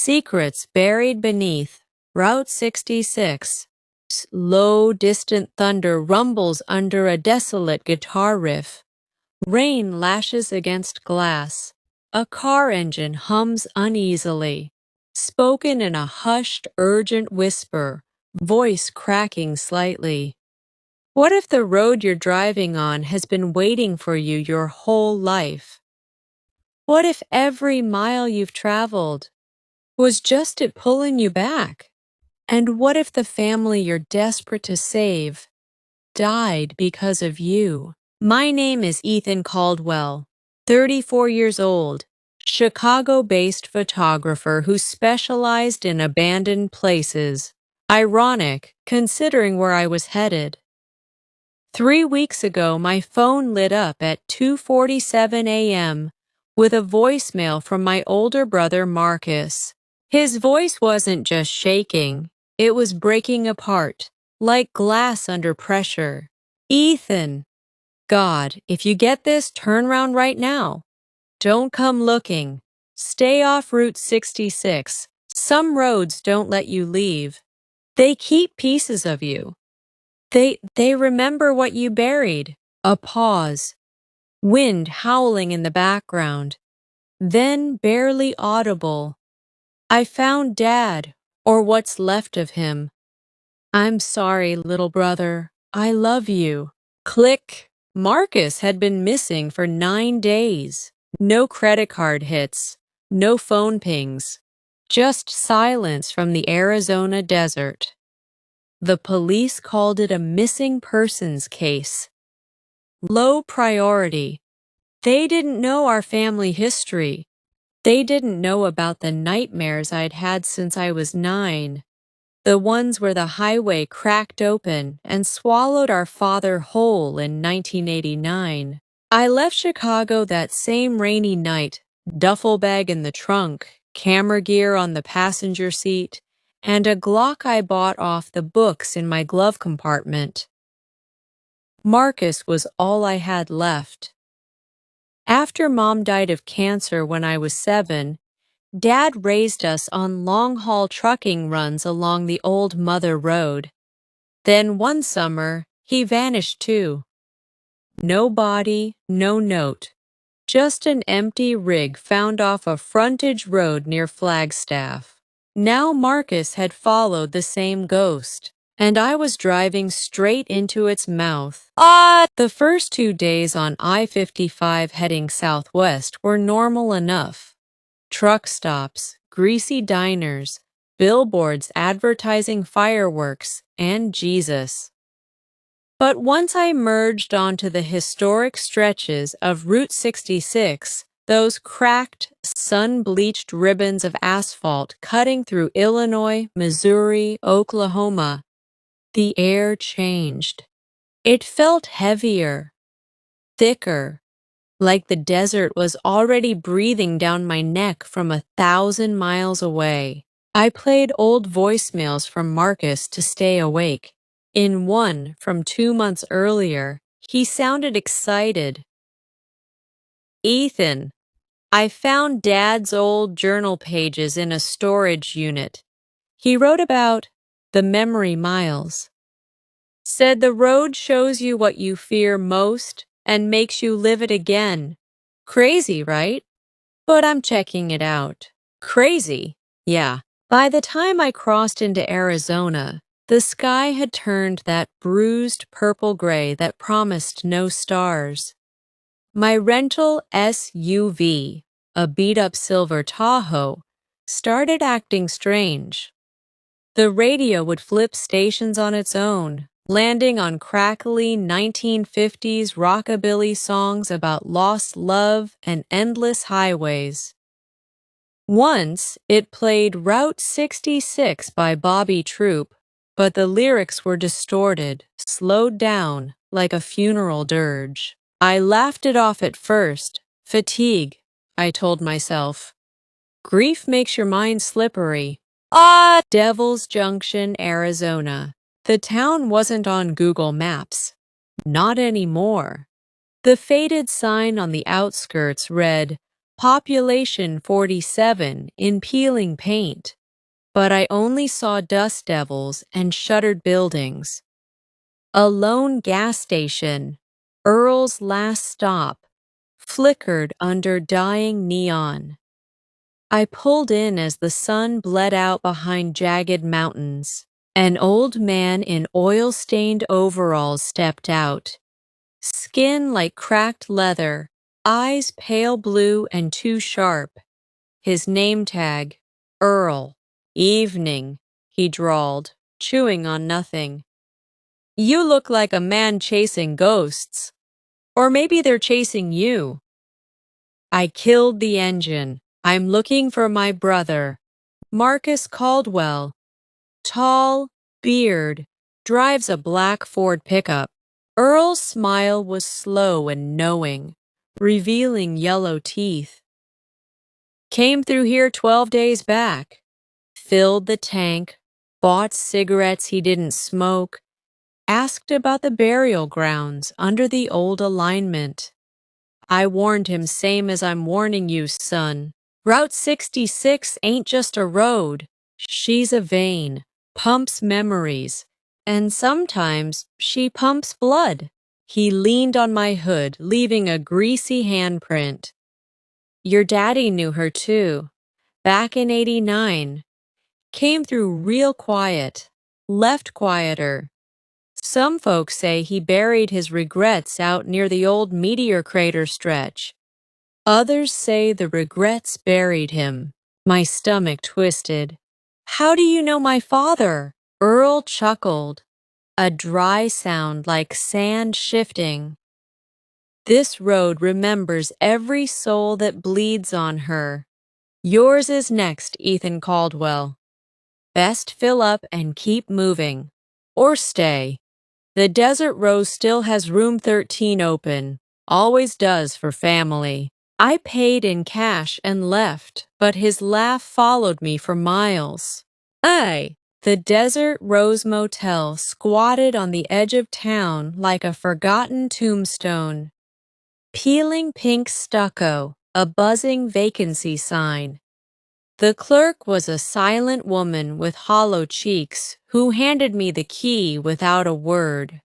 Secrets buried beneath Route 66. Low, distant thunder rumbles under a desolate guitar riff. Rain lashes against glass. A car engine hums uneasily, spoken in a hushed, urgent whisper, voice cracking slightly. What if the road you're driving on has been waiting for you your whole life? What if every mile you've traveled was just it pulling you back? And what if the family you're desperate to save died because of you? My name is Ethan Caldwell, 34 years old, Chicago-based photographer who specialized in abandoned places. Ironic, considering where I was headed. 3 weeks ago, my phone lit up at 2:47 a.m. with a voicemail from my older brother Marcus. His voice wasn't just shaking, it was breaking apart, like glass under pressure. Ethan, God, if you get this, turn around right now. Don't come looking. Stay off Route 66. Some roads don't let you leave. They keep pieces of you. They remember what you buried. A pause. Wind howling in the background. Then barely audible. I found Dad, or what's left of him. I'm sorry, little brother. I love you. Click. Marcus had been missing for 9 days. No credit card hits. No phone pings. Just silence from the Arizona desert. The police called it a missing persons case. Low priority. They didn't know our family history. They didn't know about the nightmares I'd had since I was 9. The ones where the highway cracked open and swallowed our father whole in 1989. I left Chicago that same rainy night, duffel bag in the trunk, camera gear on the passenger seat, and a Glock I bought off the books in my glove compartment. Marcus was all I had left. After Mom died of cancer when I was 7, Dad raised us on long-haul trucking runs along the old Mother Road. Then one summer, he vanished too. No body, no note. Just an empty rig found off a frontage road near Flagstaff. Now Marcus had followed the same ghost, and I was driving straight into its mouth. The first 2 days on I-55 heading southwest were normal enough. Truck stops, greasy diners, billboards advertising fireworks, and Jesus. But once I merged onto the historic stretches of Route 66, those cracked, sun-bleached ribbons of asphalt cutting through Illinois, Missouri, Oklahoma, the air changed. It felt heavier, thicker, like the desert was already breathing down my neck from 1,000 miles away. I played old voicemails from Marcus to stay awake. In one from 2 months earlier, he sounded excited. Ethan, I found Dad's old journal pages in a storage unit. He wrote about the memory miles. Said the road shows you what you fear most and makes you live it again. Crazy, right? But I'm checking it out. Crazy? Yeah. By the time I crossed into Arizona, the sky had turned that bruised purple-gray that promised no stars. My rental SUV, a beat-up silver Tahoe, started acting strange. The radio would flip stations on its own, landing on crackly 1950s rockabilly songs about lost love and endless highways. Once, it played Route 66 by Bobby Troop, but the lyrics were distorted, slowed down, like a funeral dirge. I laughed it off at first. Fatigue, I told myself. Grief makes your mind slippery. Devil's Junction, Arizona. The town wasn't on Google Maps. Not anymore. The faded sign on the outskirts read, Population 47 in peeling paint, but I only saw dust devils and shuttered buildings. A lone gas station, Earl's last stop, flickered under dying neon. I pulled in as the sun bled out behind jagged mountains. An old man in oil-stained overalls stepped out. Skin like cracked leather, eyes pale blue and too sharp. His name tag, Earl. Evening, he drawled, chewing on nothing. You look like a man chasing ghosts. Or maybe they're chasing you. I killed the engine. I'm looking for my brother. Marcus Caldwell. Tall, beard, drives a black Ford pickup. Earl's smile was slow and knowing, revealing yellow teeth. Came through here 12 days back. Filled the tank, bought cigarettes he didn't smoke, asked about the burial grounds under the old alignment. I warned him same as I'm warning you, son. Route 66 ain't just a road. She's a vein, pumps memories, and sometimes she pumps blood. He leaned on my hood, leaving a greasy handprint. Your daddy knew her too. Back in '89. Came through real quiet, left quieter. Some folks say he buried his regrets out near the old meteor crater stretch. Others say the regrets buried him. My stomach twisted. How do you know my father? Earl chuckled, a dry sound like sand shifting. This road remembers every soul that bleeds on her. Yours is next, Ethan Caldwell. Best fill up and keep moving. Or stay. The Desert Rose still has room 13 open. Always does for family. I paid in cash and left, but his laugh followed me for miles. Aye, the Desert Rose Motel squatted on the edge of town like a forgotten tombstone. Peeling pink stucco, a buzzing vacancy sign. The clerk was a silent woman with hollow cheeks who handed me the key without a word.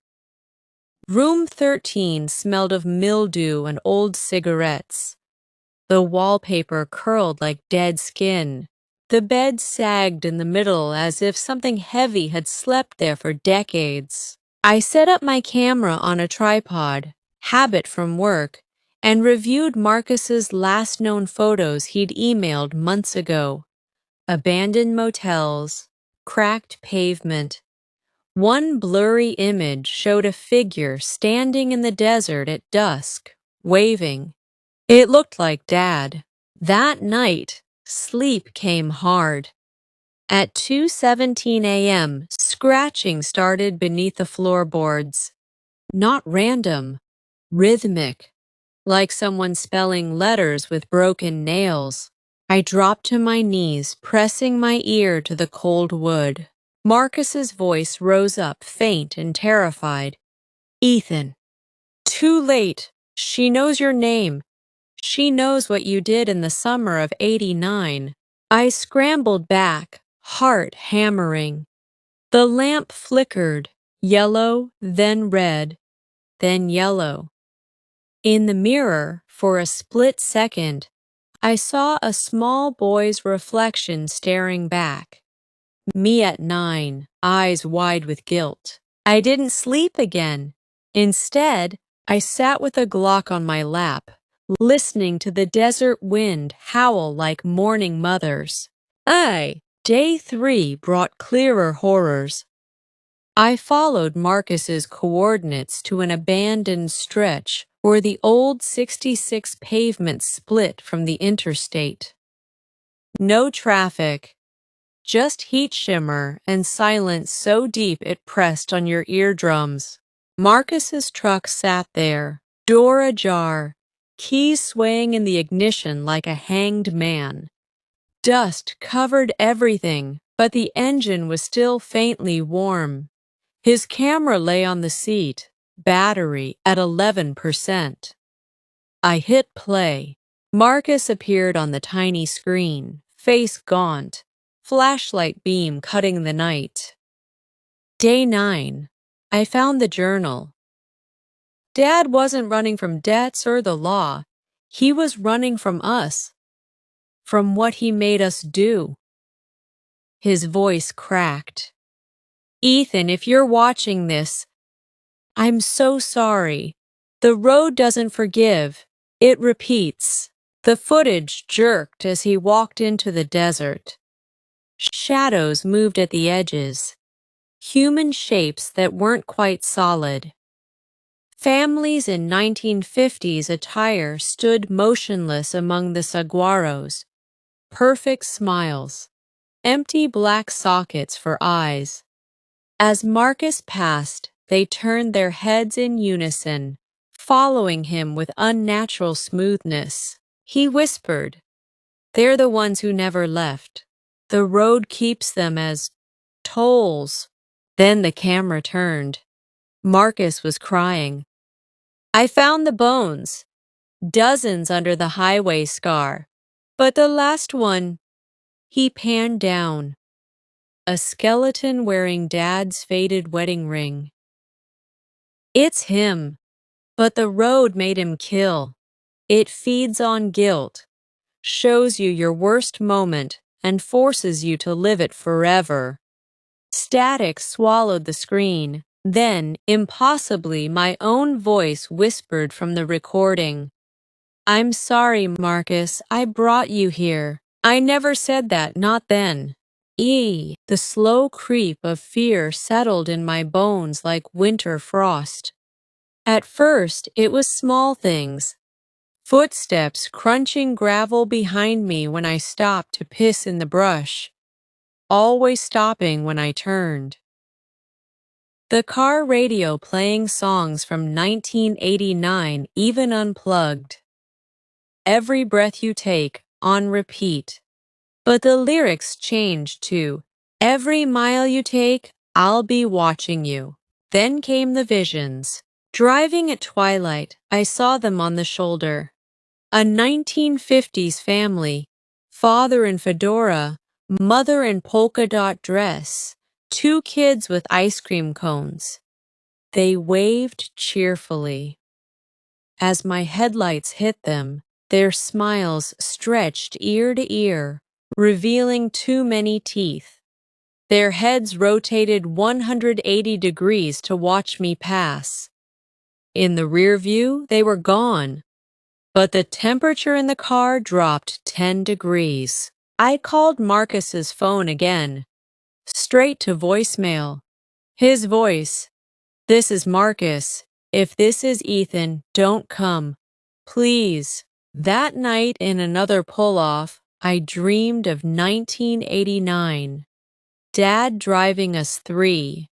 Room 13 smelled of mildew and old cigarettes. The wallpaper curled like dead skin. The bed sagged in the middle as if something heavy had slept there for decades. I set up my camera on a tripod, habit from work, and reviewed Marcus's last known photos he'd emailed months ago. Abandoned motels, cracked pavement. One blurry image showed a figure standing in the desert at dusk, waving. It looked like Dad. That night, sleep came hard. At 2:17 a.m., scratching started beneath the floorboards. Not random, rhythmic, like someone spelling letters with broken nails. I dropped to my knees, pressing my ear to the cold wood. Marcus's voice rose up, faint and terrified. Ethan. Too late. She knows your name. She knows what you did in the summer of '89. I scrambled back, heart hammering. The lamp flickered, yellow, then red, then yellow. In the mirror, for a split second, I saw a small boy's reflection staring back. Me at 9, eyes wide with guilt. I didn't sleep again. Instead, I sat with a Glock on my lap, listening to the desert wind howl like mourning mothers. Day 3 brought clearer horrors. I followed Marcus's coordinates to an abandoned stretch where the old 66 pavement split from the interstate. No traffic, just heat shimmer and silence so deep it pressed on your eardrums. Marcus's truck sat there, door ajar, keys swaying in the ignition like a hanged man. Dust covered everything, but the engine was still faintly warm. His camera lay on the seat, battery at 11%. I hit play. Marcus appeared on the tiny screen, face gaunt, flashlight beam cutting the night. Day 9. I found the journal. Dad wasn't running from debts or the law. He was running from us, from what he made us do. His voice cracked. Ethan, if you're watching this, I'm so sorry. The road doesn't forgive. It repeats. The footage jerked as he walked into the desert. Shadows moved at the edges. Human shapes that weren't quite solid. Families in 1950s attire stood motionless among the saguaros. Perfect smiles. Empty black sockets for eyes. As Marcus passed, they turned their heads in unison, following him with unnatural smoothness. He whispered, "They're the ones who never left. The road keeps them as tolls." Then the camera turned. Marcus was crying. "I found the bones, dozens under the highway scar, but the last one," he panned down. A skeleton wearing Dad's faded wedding ring. It's him, but the road made him kill. It feeds on guilt, shows you your worst moment, and forces you to live it forever. Static swallowed the screen. Then, impossibly, my own voice whispered from the recording. "I'm sorry, Marcus, I brought you here. I never said that, not then." The slow creep of fear settled in my bones like winter frost. At first, it was small things. Footsteps crunching gravel behind me when I stopped to piss in the brush. Always stopping when I turned. The car radio playing songs from 1989, even unplugged. Every breath you take, on repeat. But the lyrics changed to, "Every mile you take, I'll be watching you." Then came the visions. Driving at twilight, I saw them on the shoulder. A 1950s family, father in fedora, mother in polka dot dress, 2 kids with ice cream cones. They waved cheerfully. As my headlights hit them, their smiles stretched ear to ear, revealing too many teeth. Their heads rotated 180 degrees to watch me pass. In the rear view, they were gone, but the temperature in the car dropped 10 degrees. I called Marcus's phone again, straight to voicemail. His voice, "This is Marcus. If this is Ethan, don't come. Please." That night in another pull-off, I dreamed of 1989. Dad driving us 3.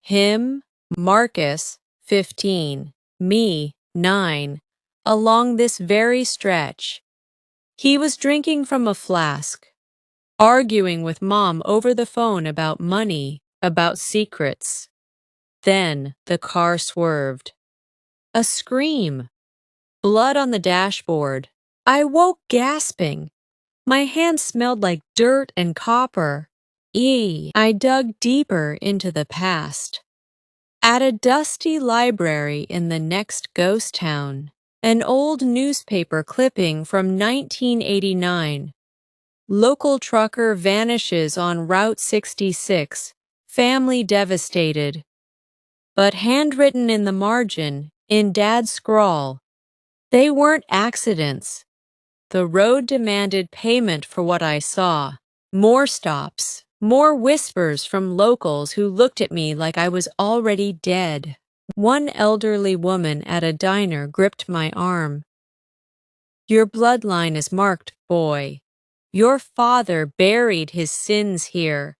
Him, Marcus, 15, me, 9, along this very stretch. He was drinking from a flask, arguing with Mom over the phone about money, about secrets. Then the car swerved. A scream. Blood on the dashboard. I woke gasping. My hands smelled like dirt and copper. I dug deeper into the past. At a dusty library in the next ghost town, an old newspaper clipping from 1989. Local trucker vanishes on Route 66. Family devastated. But handwritten in the margin, in Dad's scrawl, they weren't accidents. The road demanded payment for what I saw. More stops, more whispers from locals who looked at me like I was already dead. One elderly woman at a diner gripped my arm. "Your bloodline is marked, boy. Your father buried his sins here.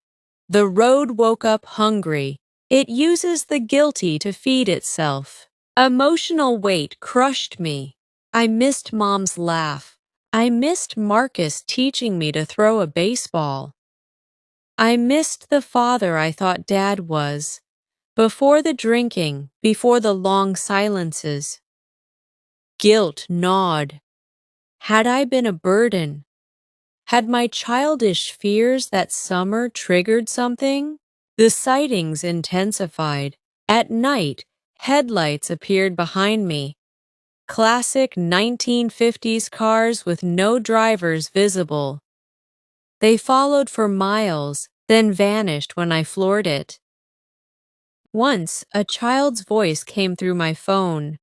The road woke up hungry. It uses the guilty to feed itself." Emotional weight crushed me. I missed Mom's laugh. I missed Marcus teaching me to throw a baseball. I missed the father I thought Dad was. Before the drinking, before the long silences. Guilt gnawed. Had I been a burden? Had my childish fears that summer triggered something? The sightings intensified. At night, headlights appeared behind me. Classic 1950s cars with no drivers visible. They followed for miles, then vanished when I floored it. Once, a child's voice came through my phone.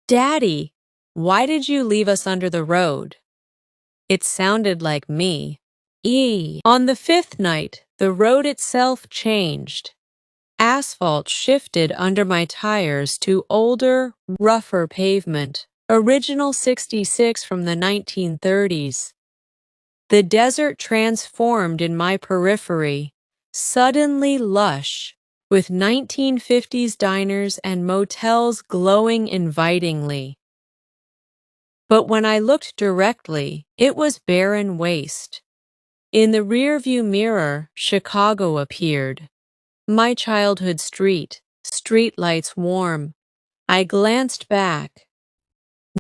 "Daddy, why did you leave us under the road?" It sounded like me. On the fifth night, the road itself changed. Asphalt shifted under my tires to older, rougher pavement, original 66 from the 1930s. The desert transformed in my periphery, suddenly lush, with 1950s diners and motels glowing invitingly. But when I looked directly, it was barren waste. In the rearview mirror, Chicago appeared. My childhood street lights warm. I glanced back.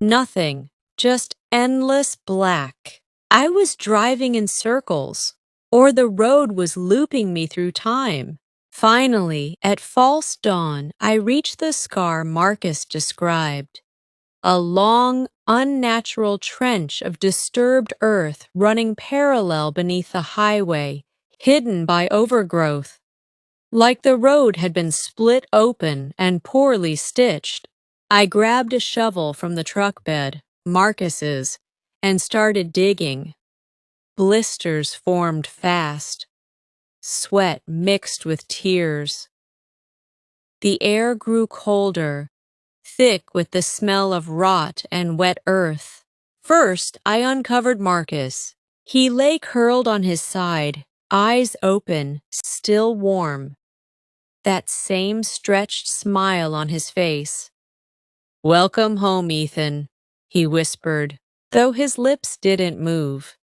Nothing, just endless black. I was driving in circles, or the road was looping me through time. Finally, at false dawn, I reached the scar Marcus described. A long, unnatural trench of disturbed earth running parallel beneath the highway, hidden by overgrowth. Like the road had been split open and poorly stitched. I grabbed a shovel from the truck bed, Marcus's, and started digging. Blisters formed fast. Sweat mixed with tears. The air grew colder, thick with the smell of rot and wet earth. First, I uncovered Marcus. He lay curled on his side, eyes open, still warm. That same stretched smile on his face. "Welcome home, Ethan," he whispered, though his lips didn't move.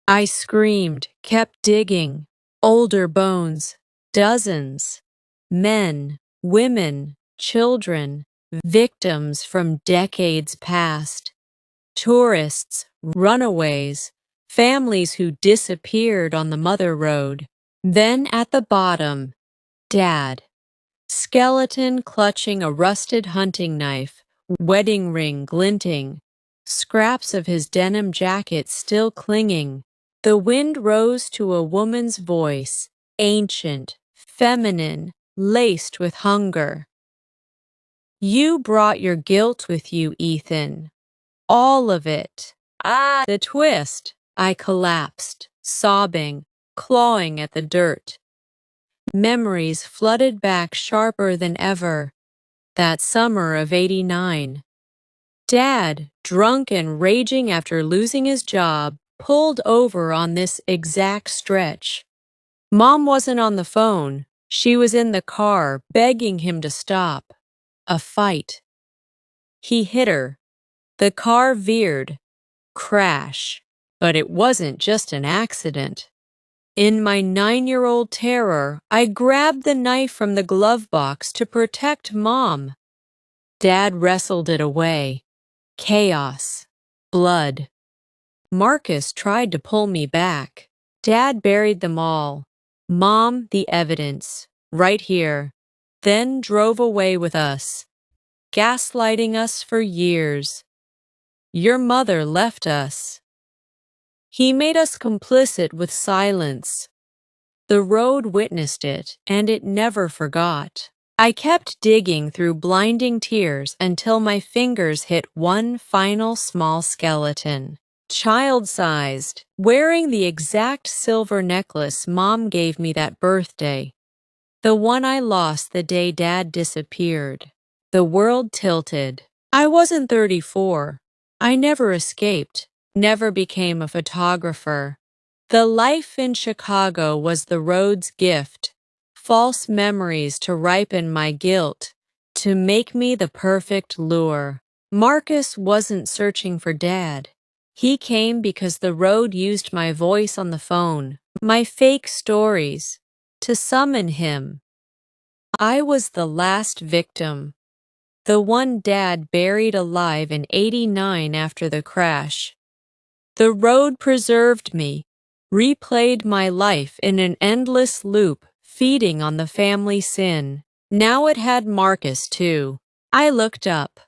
I screamed, kept digging. Older bones, dozens. Men, women, children, victims from decades past. Tourists, runaways, families who disappeared on the mother road. Then at the bottom, Dad. Skeleton clutching a rusted hunting knife, wedding ring glinting, scraps of his denim jacket still clinging. The wind rose to a woman's voice, ancient, feminine, laced with hunger. "You brought your guilt with you, Ethan. All of it." The twist. I collapsed, sobbing, clawing at the dirt. Memories flooded back sharper than ever. That summer of '89. Dad, drunk and raging after losing his job, pulled over on this exact stretch. Mom wasn't on the phone. She was in the car, begging him to stop. A fight. He hit her. The car veered. Crash. But it wasn't just an accident. In my 9-year-old terror, I grabbed the knife from the glove box to protect Mom. Dad wrestled it away. Chaos. Blood. Marcus tried to pull me back. Dad buried them all. Mom, the evidence. Right here. Then drove away with us, gaslighting us for years. Your mother left us. He made us complicit with silence. The road witnessed it, and it never forgot. I kept digging through blinding tears until my fingers hit one final small skeleton. Child-sized, wearing the exact silver necklace Mom gave me that birthday. The one I lost the day Dad disappeared. The world tilted. I wasn't 34. I never escaped, never became a photographer. The life in Chicago was the road's gift, false memories to ripen my guilt, to make me the perfect lure. Marcus wasn't searching for Dad. He came because the road used my voice on the phone, my fake stories, to summon him. I was the last victim. The one Dad buried alive in '89 after the crash. The road preserved me, replayed my life in an endless loop, feeding on the family sin. Now it had Marcus, too. I looked up.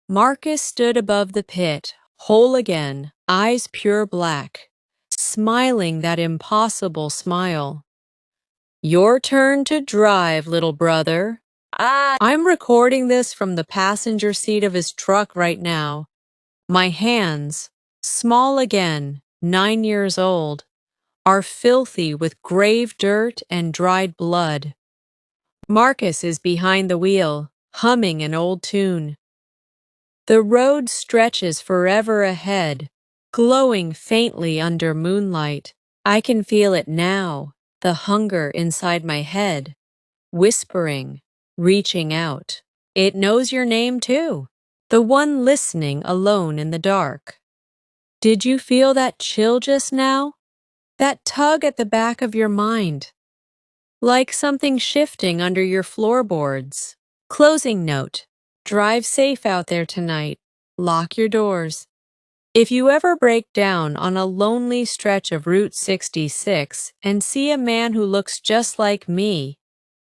Marcus stood above the pit, whole again, eyes pure black, smiling that impossible smile. Your turn to drive, little brother. I'm recording this from the passenger seat of his truck right now. My hands, small again, 9 years old, are filthy with grave dirt and dried blood. Marcus is behind the wheel, humming an old tune. The road stretches forever ahead, glowing faintly under moonlight. I can feel it now, the hunger inside my head, whispering, reaching out. It knows your name too, the one listening alone in the dark. Did you feel that chill just now? That tug at the back of your mind? Like something shifting under your floorboards. Closing note. Drive safe out there tonight. Lock your doors. If you ever break down on a lonely stretch of Route 66 and see a man who looks just like me,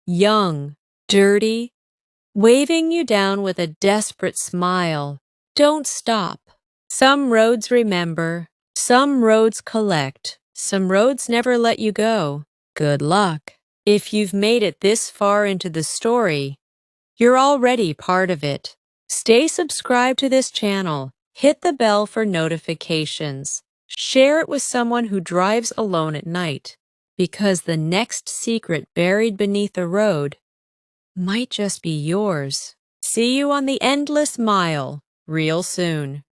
young, dirty, waving you down with a desperate smile, don't stop. Some roads remember, some roads collect, some roads never let you go. Good luck. If you've made it this far into the story, you're already part of it. Stay subscribed to this channel. Hit the bell for notifications. Share it with someone who drives alone at night, because the next secret buried beneath a road might just be yours. See you on the endless mile real soon.